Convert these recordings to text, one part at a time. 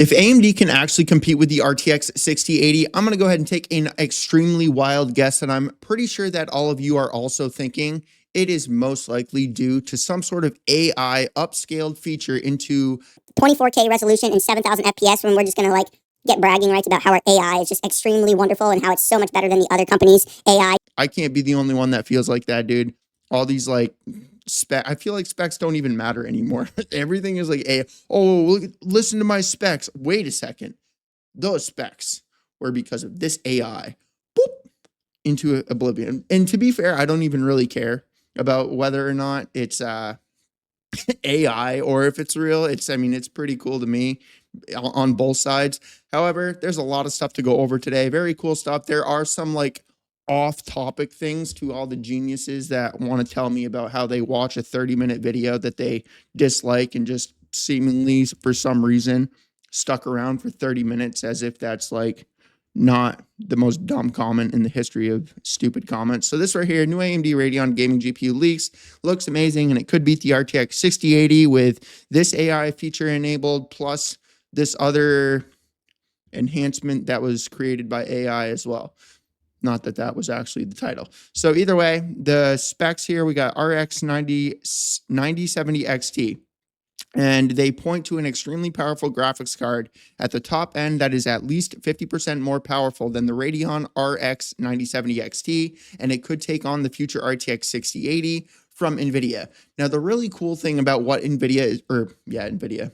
If AMD can actually compete with the RTX 6080, I'm going to go ahead and take an extremely wild guess, and I'm pretty sure that all of you are also thinking it is most likely due to some sort of AI upscaled feature into 24K resolution and 7,000 FPS when we're just going to get bragging rights about how our AI is just extremely wonderful and how it's so much better than the other companies' AI. I can't be the only one that feels like that, dude. All these I feel like specs don't even matter anymore. Everything is like, listen to my specs. Wait a second. Those specs were because of this AI. Boop, into oblivion. And to be fair, I don't even really care about whether or not it's AI or if it's real. It's pretty cool to me on both sides. However, there's a lot of stuff to go over today. Very cool stuff. There are some off-topic things to all the geniuses that want to tell me about how they watch a 30-minute video that they dislike and just seemingly for some reason stuck around for 30 minutes as if that's not the most dumb comment in the history of stupid comments. So this right here, new AMD Radeon gaming GPU leaks, looks amazing, and it could beat the RTX 6080 with this AI feature enabled, plus this other enhancement that was created by AI as well. Not that that was actually the title. So either way, the specs here, we got RX 9070 XT. And they point to an extremely powerful graphics card at the top end that is at least 50% more powerful than the Radeon RX 9070 XT, and it could take on the future RTX 6080 from NVIDIA. Now, the really cool thing about what NVIDIA is, NVIDIA,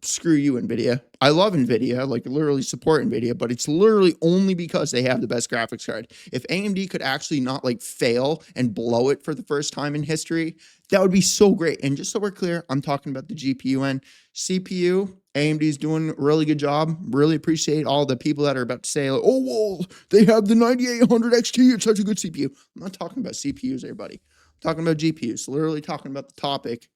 screw you, NVIDIA. I love NVIDIA, literally support NVIDIA, but it's literally only because they have the best graphics card. If AMD could actually not fail and blow it for the first time in history, that would be so great. And just so we're clear, I'm talking about the GPU and CPU. AMD is doing a really good job. Really appreciate all the people that are about to say, they have the 9800 XT. It's such a good CPU. I'm not talking about CPUs, everybody. I'm talking about GPUs. Literally talking about the topic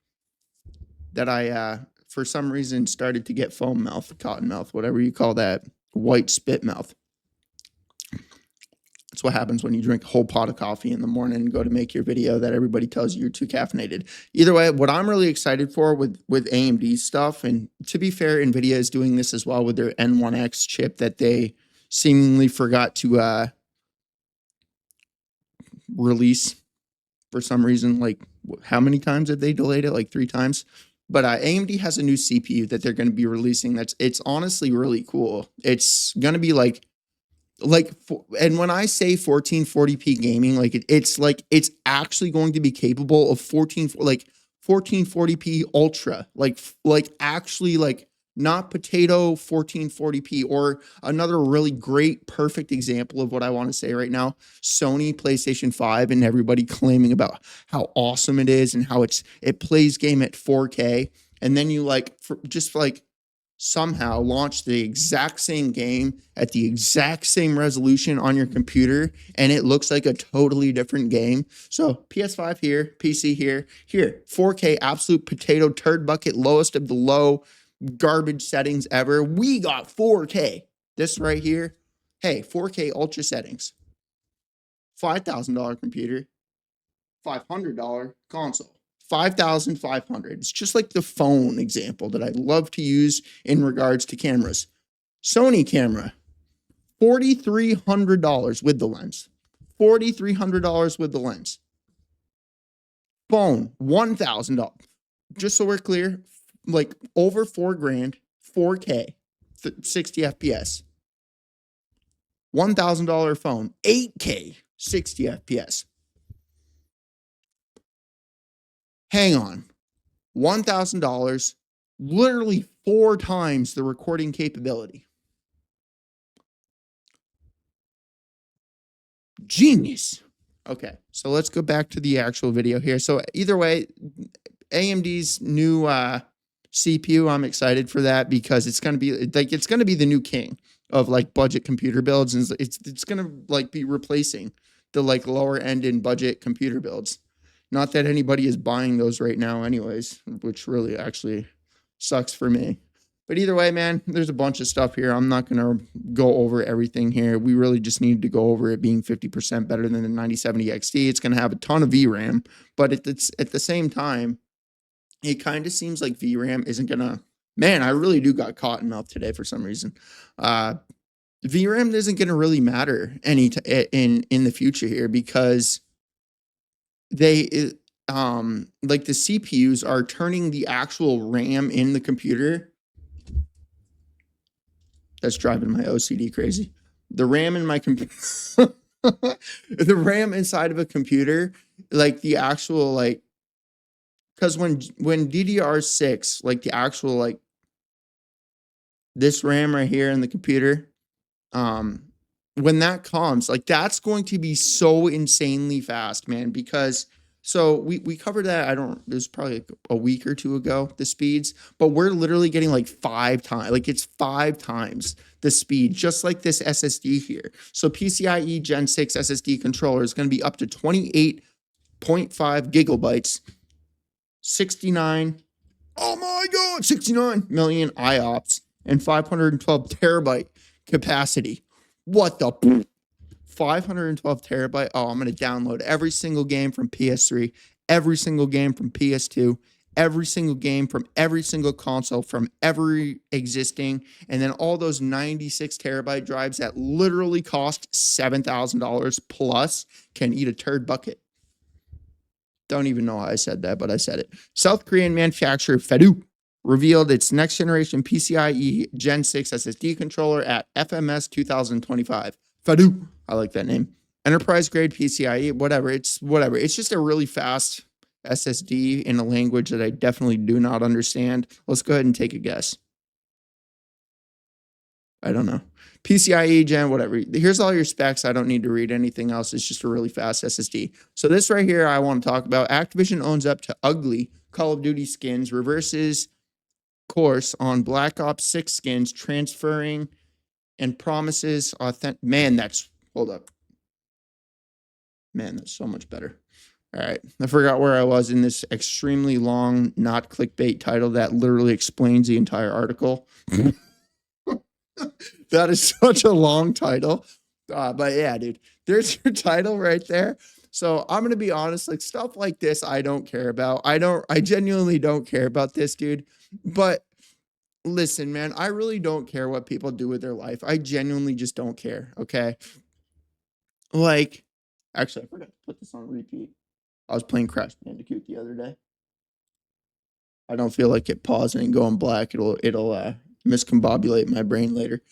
that I, for some reason, started to get foam mouth, cotton mouth, whatever you call that, white spit mouth. That's what happens when you drink a whole pot of coffee in the morning and go to make your video that everybody tells you you're too caffeinated. Either way, what I'm really excited for with AMD stuff, and to be fair, NVIDIA is doing this as well with their N1X chip that they seemingly forgot to release for some reason. How many times have they delayed it? 3 times. But AMD has a new CPU that they're going to be releasing. It's honestly really cool. It's going to be and when I say 1440p gaming, it's actually going to be capable of 1440p ultra, actually not potato 1440p. Or another really great, perfect example of what I want to say right now, Sony PlayStation 5 and everybody claiming about how awesome it is and how it plays game at 4K. And then you somehow launch the exact same game at the exact same resolution on your computer, and it looks like a totally different game. So PS5 here, PC here, 4K absolute potato turd bucket, lowest of the low garbage settings ever. We got 4K. This right here, hey, 4K ultra settings. $5,000 computer, $500 console. $5,500. It's just like the phone example that I love to use in regards to cameras. Sony camera, $4,300 with the lens. $4,300 with the lens. Phone, $1,000. Just so we're clear, over $4,000, 4K, 60 FPS. $1,000 phone, 8K, 60 FPS. Hang on, $1,000, literally 4 times the recording capability. Genius. Okay, so let's go back to the actual video here. So either way, AMD's new CPU, I'm excited for that because it's going to be the new king of budget computer builds, and it's going to be replacing the lower end in budget computer builds. Not that anybody is buying those right now anyways, which really actually sucks for me. But either way, man, there's a bunch of stuff here. I'm not going to go over everything here. We really just need to go over it being 50% better than the 9070 XT. It's going to have a ton of VRAM, but at the same time, it kind of seems like VRAM isn't going to Man, I really do got cotton mouth today for some reason. VRAM isn't going to really matter in the future here because they like the CPUs are turning the actual RAM in the computer. That's driving my OCD crazy. The RAM in my computer, the RAM inside of a computer, like the actual like, because when DDR6, like the actual like this RAM right here in the computer, when that comes, like that's going to be so insanely fast, man, because so we covered that. It was probably like a week or two ago, the speeds, but we're literally getting like 5 times, like it's 5 times the speed, just like this SSD here. So PCIe Gen 6 SSD controller is going to be up to 28.5 gigabytes, 69, oh my God, 69 million IOPS, and 512 terabyte capacity. What the 512 terabyte? Oh, I'm going to download every single game from PS3, every single game from PS2, every single game from every single console from every existing, and then all those 96 terabyte drives that literally cost $7,000 plus can eat a turd bucket. Don't even know how I said that, but I said it. South Korean manufacturer FADU revealed its next generation PCIe Gen 6 SSD controller at FMS 2025. FADU. I like that name. Enterprise grade PCIe, whatever. It's just a really fast SSD in a language that I definitely do not understand. Let's go ahead and take a guess. I don't know. PCIe Gen, whatever. Here's all your specs. I don't need to read anything else. It's just a really fast SSD. So this right here, I want to talk about. Activision owns up to ugly Call of Duty skins, reverses course on Black Ops 6 skins, transferring and promises authentic. Man, hold up. Man, that's so much better. All right. I forgot where I was in this extremely long, not clickbait title that literally explains the entire article. That is such a long title. But yeah, dude, there's your title right there. So I'm going to be honest, like stuff like this, I don't care about. I genuinely don't care about this, dude. But listen, man, I really don't care what people do with their life. I genuinely just don't care. Okay. Like, actually, I forgot to put this on repeat. I was playing Crash Bandicoot the other day. I don't feel like it pausing and going black. It'll miscombobulate my brain later.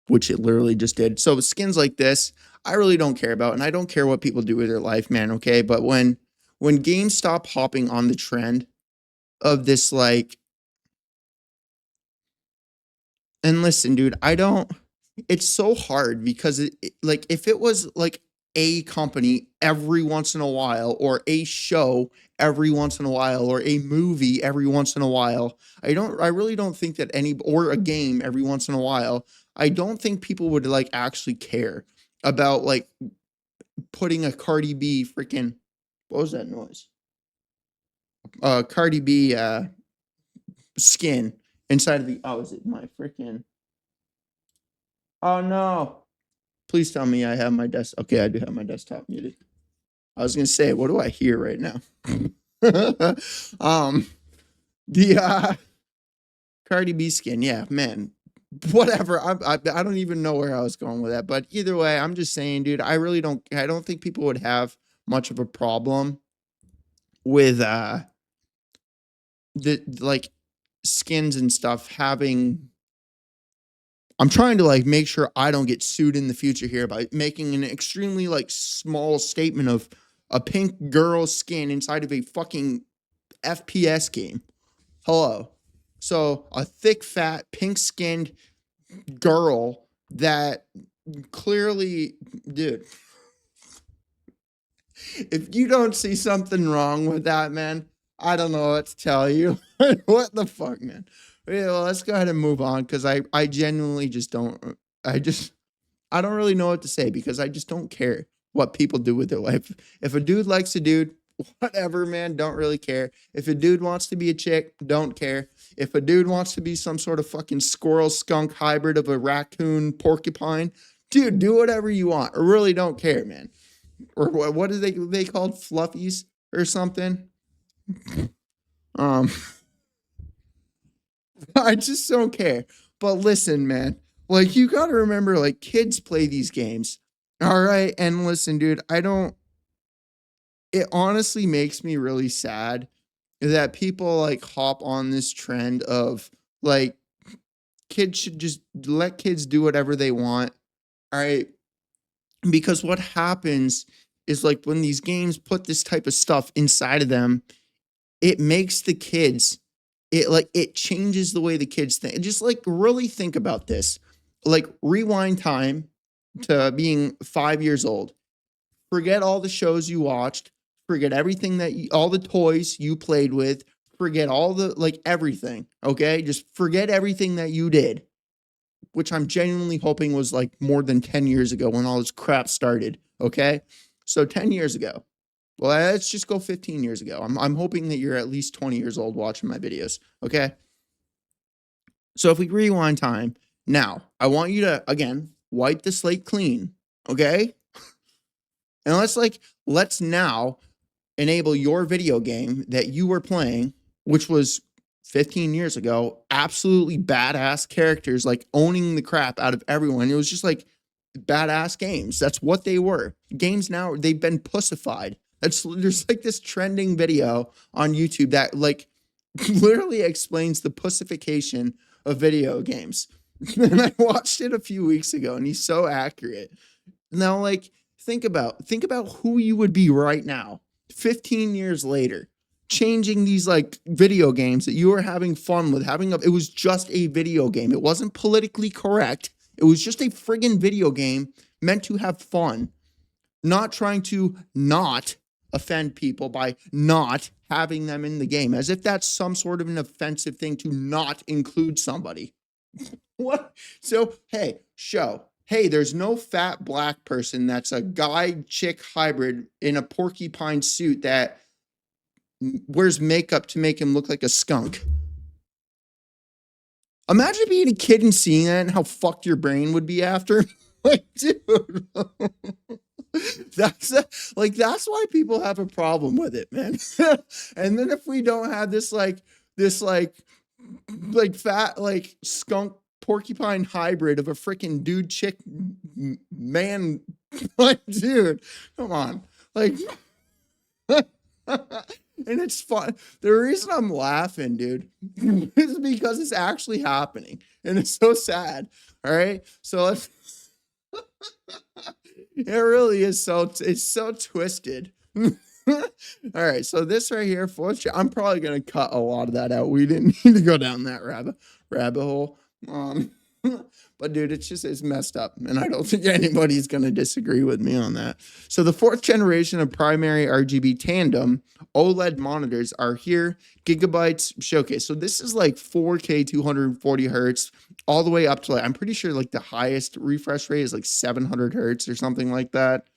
Which it literally just did. So skins like this, I really don't care about, and I don't care what people do with their life, man. Okay, but when games stop hopping on the trend of this, like, and listen, dude, I don't. It's so hard because like if it was like a company every once in a while, or a show every once in a while, or a movie every once in a while, I really don't think that or a game every once in a while, I don't think people would like actually care about like putting a Cardi B freaking, what was that noise? Cardi B skin inside of the, oh, is it my freaking, oh no. Please tell me I have my desk. Okay, I do have my desktop muted. I was gonna say, what do I hear right now? The Cardi B skin, yeah, man. Whatever. I don't even know where I was going with that, but either way, I'm just saying, dude. I don't think people would have much of a problem with the like skins and stuff having. I'm trying to like make sure I don't get sued in the future here by making an extremely like small statement of a pink girl skin inside of a fucking FPS game. Hello. So a thick, fat, pink skinned girl that clearly, dude, if you don't see something wrong with that, man, I don't know what to tell you. What the fuck, man? Yeah, well, let's go ahead and move on because I genuinely just don't. I don't really know what to say because I just don't care what people do with their life. If a dude likes a dude, whatever, man, don't really care. If a dude wants to be a chick, don't care. If a dude wants to be some sort of fucking squirrel skunk hybrid of a raccoon porcupine, dude, do whatever you want. I really don't care, man. Or what are they called? Fluffies or something? I just don't care. But listen, man, like you got to remember, like kids play these games. All right. And listen, dude, it honestly makes me really sad that people like hop on this trend of like kids should just let kids do whatever they want. All right. Because what happens is like when these games put this type of stuff inside of them, it makes the kids, it changes the way the kids think. Just like really think about this. Like rewind time to being 5 years old. Forget all the shows you watched. Forget everything all the toys you played with. Forget all the, like everything. Okay. Just forget everything that you did, which I'm genuinely hoping was like more than 10 years ago when all this crap started. Okay. So 10 years ago. Well, let's just go 15 years ago. I'm hoping that you're at least 20 years old watching my videos. Okay. So if we rewind time now, I want you to, again, wipe the slate clean. Okay. And let's now enable your video game that you were playing, which was 15 years ago, absolutely badass characters, like owning the crap out of everyone. It was just like badass games. That's what they were. Games now, they've been pussified. There's like this trending video on YouTube that like literally explains the pussification of video games. And I watched it a few weeks ago and he's so accurate. Now, like, think about who you would be right now, 15 years later, changing these like video games that you were having fun with, it was just a video game. It wasn't politically correct. It was just a friggin' video game meant to have fun, not trying to not offend people by not having them in the game, as if that's some sort of an offensive thing to not include somebody. What? So, hey, there's no fat black person that's a guy chick hybrid in a porcupine suit that wears makeup to make him look like a skunk. Imagine being a kid and seeing that and how fucked your brain would be after. Like, dude. That's why people have a problem with it, man. And then if we don't have this fat like skunk porcupine hybrid of a freaking dude chick man, like dude, come on, like. And it's fun. The reason I'm laughing, dude, is because it's actually happening, and it's so sad. All right, so let's. It really is it's so twisted. All right, so this right here, I'm probably gonna cut a lot of that out. We didn't need to go down that rabbit hole. But dude, it's messed up, and I don't think anybody's gonna disagree with me on that. So the 4th generation of primary RGB tandem OLED monitors are here. Gigabytes showcase. So this is like 4K 240 hertz, all the way up to like, I'm pretty sure like the highest refresh rate is like 700 hertz or something like that.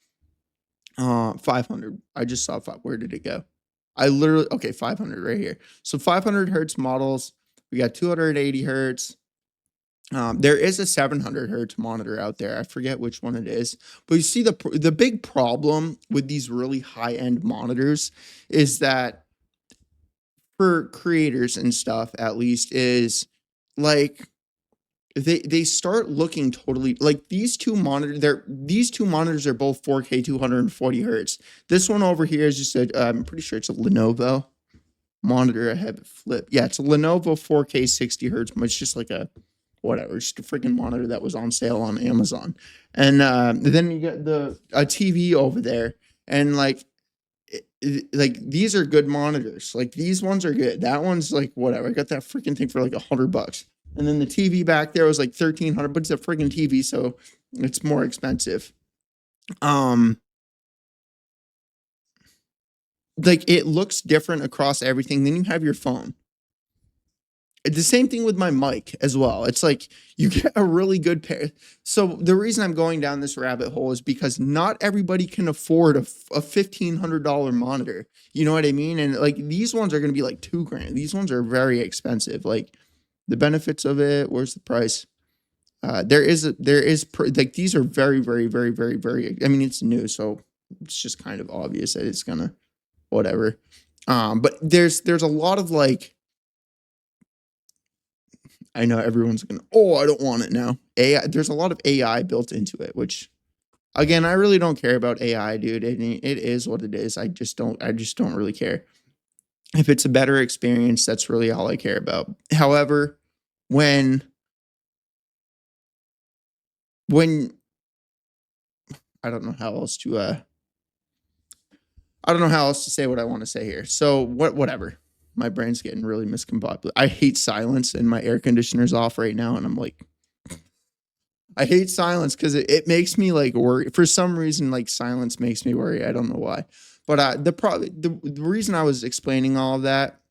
500. I just saw where did it go? Okay, 500 right here. So 500 hertz models. We got 280 hertz. There is a 700 hertz monitor out there. I forget which one it is, but you see the big problem with these really high-end monitors is that for creators and stuff, at least, is like they start looking totally like these two monitors. These two monitors are both 4K 240 hertz. This one over here is just I'm pretty sure it's a Lenovo monitor. I have it flipped. Yeah, it's a Lenovo 4K 60 hertz, but it's just like a whatever, just a freaking monitor that was on sale on Amazon. And then you get a TV over there, and like these are good monitors. Like these ones are good. That one's like whatever. I got that freaking thing for like $100. And then the TV back there was like 1,300, but it's a freaking TV, so it's more expensive. Like it looks different across everything. Then you have your phone. The same thing with my mic as well. It's like you get a really good pair. So the reason I'm going down this rabbit hole is because not everybody can afford a $1,500 monitor. You know what I mean? And like these ones are going to be like $2,000. These ones are very expensive. Like the benefits of it. Where's the price? There is like these are very, very, very, very, very. I mean, it's new, so it's just kind of obvious that it's gonna whatever. But there's a lot of like. I know everyone's gonna, oh, I don't want it now. AI, there's a lot of AI built into it, which again, I really don't care about AI, dude. It is what it is. I just don't really care. If it's a better experience, that's really all I care about. However, when I don't know how else to I don't know how else to say what I want to say here. So whatever. My brain's getting really miscombobulated. I hate silence, and my air conditioner's off right now, and I'm like, I hate silence because it makes me like worry. For some reason, like silence makes me worry. I don't know why. But the reason I was explaining all of that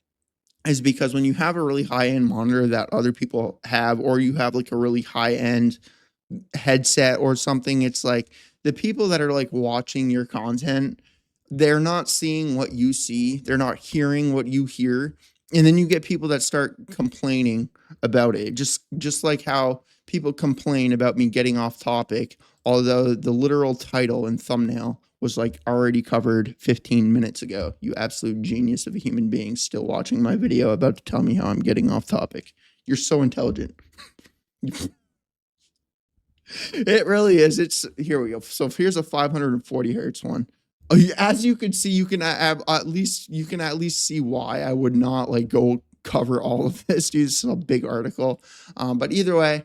is because when you have a really high end monitor that other people have, or you have like a really high end headset or something, it's like the people that are like watching your content, they're not seeing what you see, they're not hearing what you hear, and then you get people that start complaining about it, just like how people complain about me getting off topic, although the literal title and thumbnail was like already covered 15 minutes ago. You absolute genius of a human being still watching my video about to tell me how I'm getting off topic. You're so intelligent. It really is. It's here we go. So here's a 540 hertz one. As you can see, you can at least see why I would not like go cover all of this, dude. This is a big article. But either way,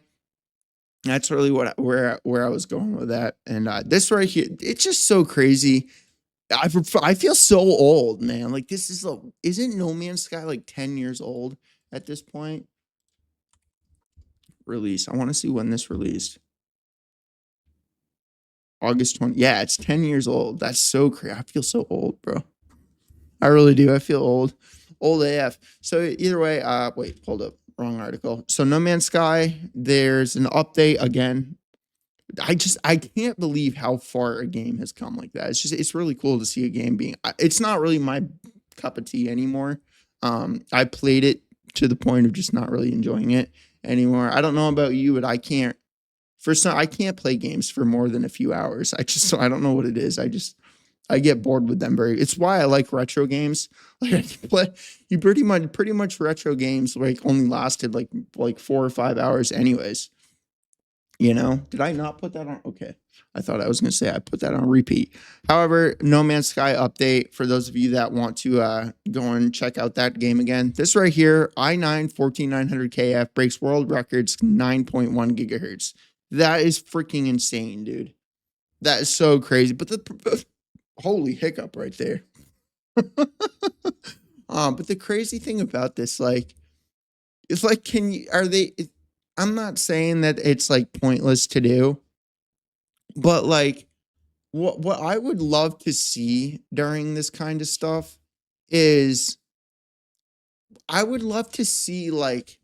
that's really where I was going with that. And this right here, it's just so crazy. I feel so old, man. Like this is isn't No Man's Sky like 10 years old at this point? Release. I want to see when this released. August 20. Yeah, it's 10 years old. That's so crazy. I feel so old, bro. I really do. I feel old. Old AF. So either way, wait, hold up. Wrong article. So No Man's Sky, there's an update again. I can't believe how far a game has come like that. It's really cool to see a game being, it's not really my cup of tea anymore. I played it to the point of just not really enjoying it anymore. I don't know about you, but I can't play games for more than a few hours. I don't know what it is. I get bored with them it's why I like retro games. Like I can play you pretty much retro games like only lasted like 4 or 5 hours anyways. You know, did I not put that on? Okay. I thought I was going to say I put that on repeat. However, No Man's Sky update for those of you that want to go and check out that game again. This right here, i9 14900KF breaks world records 9.1 gigahertz. That is freaking insane, dude. That is so crazy. But the holy hiccup right there. But the crazy thing about this, like, it's like, I'm not saying that it's like pointless to do, but like what I would love to see during this kind of stuff is I would love to see like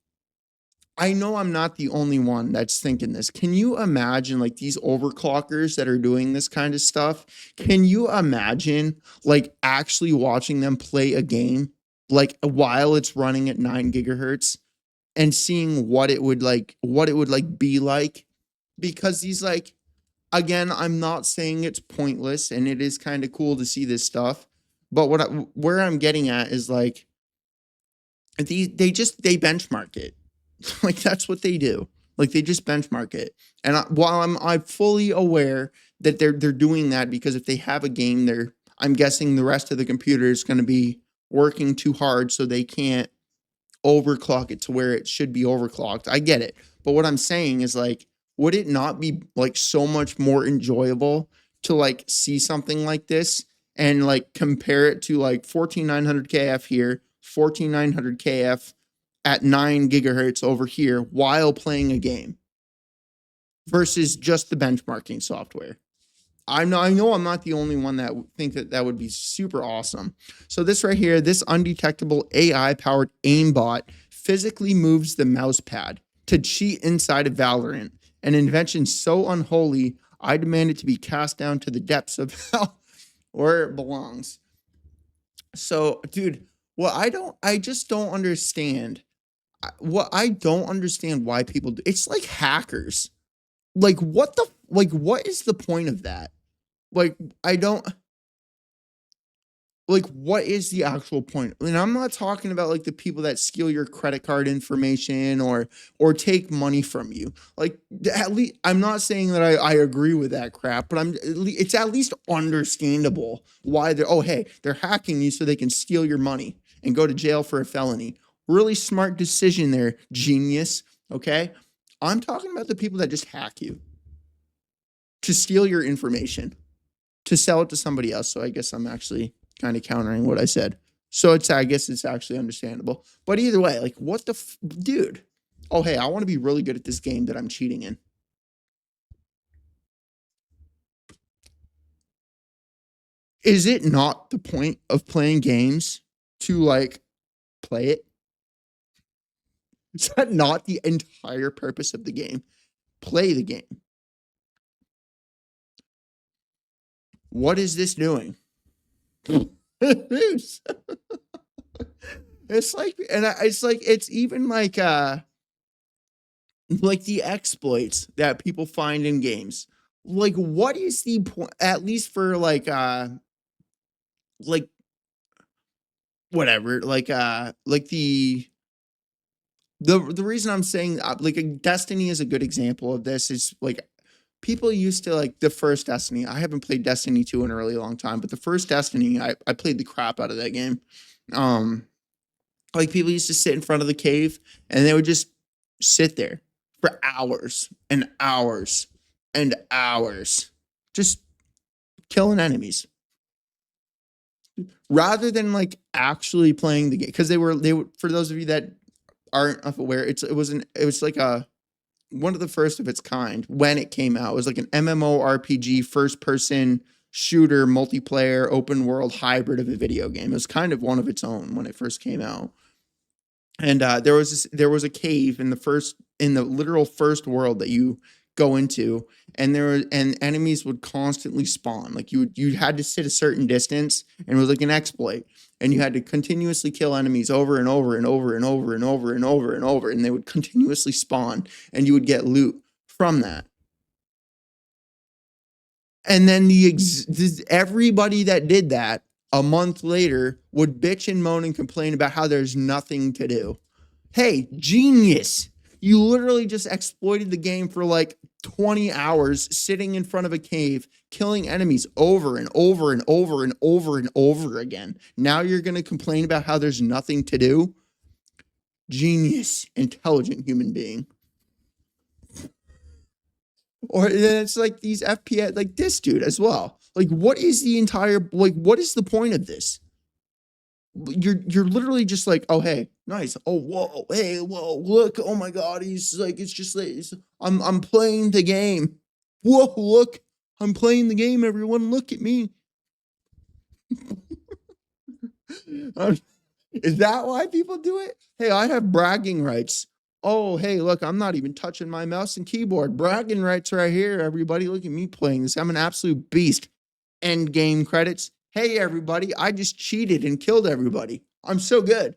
I know I'm not the only one that's thinking this. Can you imagine like these overclockers that are doing this kind of stuff? Can you imagine like actually watching them play a game like while it's running at 9 gigahertz and seeing what it would be like? Because these like again, I'm not saying it's pointless and it is kind of cool to see this stuff, but where I'm getting at is like they benchmark it. Like that's what they do. Like they just benchmark it. And while I'm fully aware that they're doing that because if they have a game, I'm guessing the rest of the computer is going to be working too hard, so they can't overclock it to where it should be overclocked. I get it. But what I'm saying is like, would it not be like so much more enjoyable to like see something like this and like compare it to like 14900 KF here, 14900 KF at 9 gigahertz over here while playing a game versus just the benchmarking software? I know I'm not the only one that think that would be super awesome. So this right here, this undetectable AI-powered aimbot physically moves the mouse pad to cheat inside of Valorant, an invention so unholy, I demand it to be cast down to the depths of hell where it belongs. So, dude, I just don't understand. What I don't understand why people do, it's like hackers. Like what is the point of that? Like I don't like, what is the actual point? And I'm not talking about like the people that steal your credit card information or take money from you. Like, at least I'm not saying that I agree with that crap, but it's at least understandable why they're, oh hey, they're hacking you so they can steal your money and go to jail for a felony. Really smart decision there, genius. Okay. I'm talking about the people that just hack you to steal your information, to sell it to somebody else. So I guess I'm actually kind of countering what I said. So I guess it's actually understandable. But either way, like, what the dude? Oh, hey, I want to be really good at this game that I'm cheating in. Is it not the point of playing games to like play it? Is that not the entire purpose of the game? Play the game. What is this doing? It's like, and it's like, it's even like the exploits that people find in games. Like, what is the point? At least for like whatever, like the reason I'm saying like Destiny is a good example of this. Is like people used to like the first Destiny. I haven't played Destiny 2 in a really long time, but the first Destiny, I played the crap out of that game. Like people used to sit in front of the cave and they would just sit there for hours and hours and hours, just killing enemies rather than like actually playing the game. Cause they were, for those of you that aren't aware, it was like one of the first of its kind when it came out. It was like an MMORPG, first person shooter, multiplayer, open world hybrid of a video game. It was kind of one of its own when it first came out. And there was a cave in the literal first world that you go into, and enemies would constantly spawn. Like you had to sit a certain distance, and it was like an exploit, and you had to continuously kill enemies over and over and over and over and over and over and over, and they would continuously spawn, and you would get loot from that. And then everybody that did that a month later would bitch and moan and complain about how there's nothing to do. Hey, genius. You literally just exploited the game for like 20 hours sitting in front of a cave, killing enemies over and over and over and over and over again. Now you're going to complain about how there's nothing to do? Genius, intelligent human being. Or then it's like these FPS, like this dude as well. Like, what is the point of this? You're literally just like, oh hey, nice. Oh whoa, hey, whoa, look, oh my god, he's like, it's just like I'm playing the game. Whoa, look, I'm playing the game, everyone, look at me. Is that why people do it? Hey, I have bragging rights. Oh, hey, look, I'm not even touching my mouse and keyboard. Bragging rights right here, everybody. Look at me playing this. I'm an absolute beast. End game credits. Hey, everybody, I just cheated and killed everybody. I'm so good.